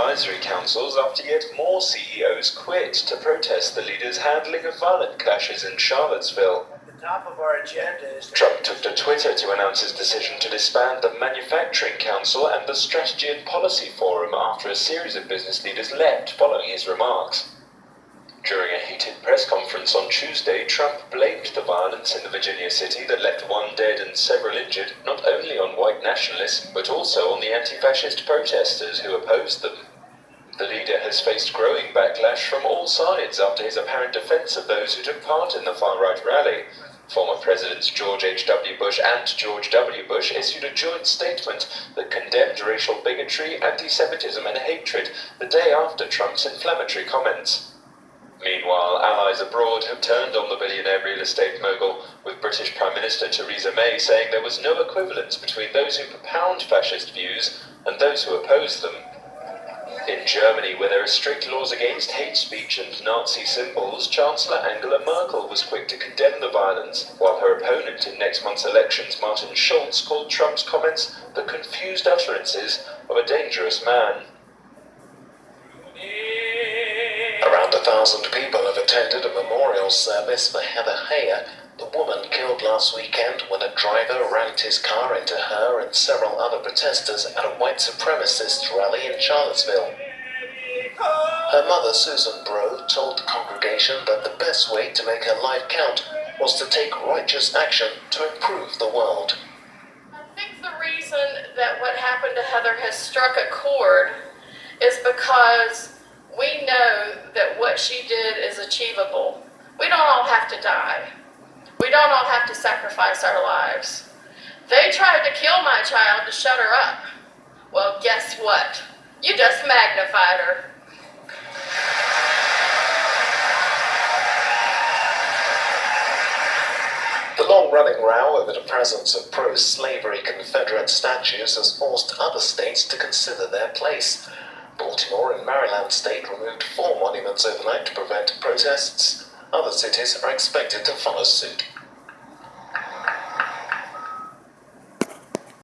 advisory councils after yet more CEOs quit to protest the leaders' handling of violent clashes in Charlottesville. At the top of our agenda is Trump took to Twitter to announce his decision to disband the Manufacturing Council and the Strategy and Policy Forum after a series of business leaders left following his remarks. During a heated press conference on Tuesday, Trump blamed the violence in the Virginia city that left one dead and several injured not only on white nationalists, but also on the anti-fascist protesters who opposed them. The leader has faced growing backlash from all sides after his apparent defense of those who took part in the far-right rally. Former Presidents George H.W. Bush and George W. Bush issued a joint statement that condemned racial bigotry, anti-Semitism and hatred the day after Trump's inflammatory comments. Meanwhile, allies abroad have turned on the billionaire real estate mogul, with British Prime Minister Theresa May saying there was no equivalence between those who propound fascist views and those who oppose them. In Germany, where there are strict laws against hate speech and Nazi symbols, Chancellor Angela Merkel was quick to condemn the violence, while her opponent in next month's elections, Martin Schulz, called Trump's comments the confused utterances of a dangerous man. Around 1,000 people have attended a memorial service for Heather Heyer, the woman killed last weekend when a driver rammed his car into her and several other protesters at a white supremacist rally in Charlottesville. Her mother, Susan Bro, told the congregation that the best way to make her life count was to take righteous action to improve the world. I think the reason that what happened to Heather has struck a chord is because we know that what she did is achievable. We don't all have to die. We don't all have to sacrifice our lives. They tried to kill my child to shut her up. Well, guess what? You just magnified her. The long-running row over the presence of pro-slavery Confederate statues has forced other states to consider their place. Baltimore and Maryland state removed 4 monuments overnight to prevent protests. Other cities are expected to follow suit.